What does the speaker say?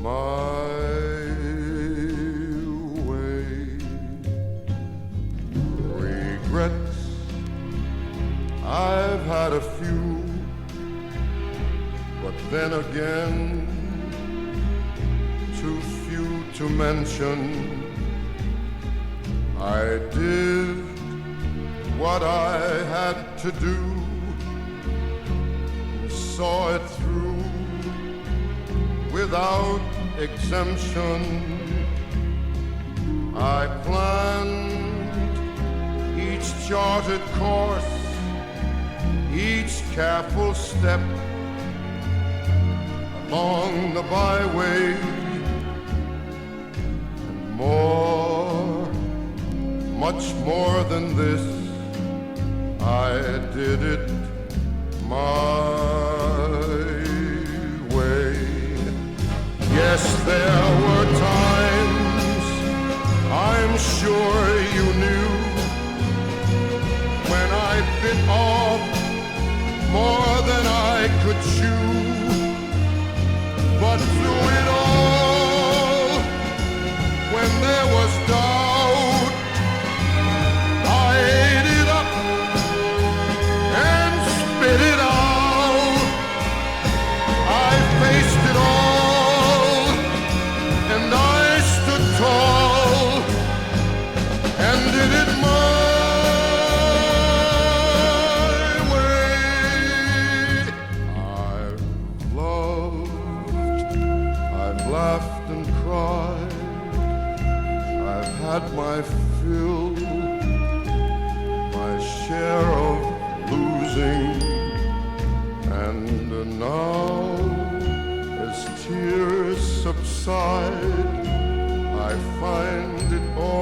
my way. Regrets, I've had a few, but then again, too few to mention. I did what I had to do, saw it through without exemption. I planned each charted course, each careful step along the byway, and more, much more than this, I did it my way. Yes, there were times, I'm sure you knew, when I bit off more than I could chew. But through it all, when there was doubt, I ate it up and spit it out. I faced it all, and I stood tall, and did it my way. I've loved, I've laughed and cried, I've had my fill, my share of losing, and now as tears subside, I find it all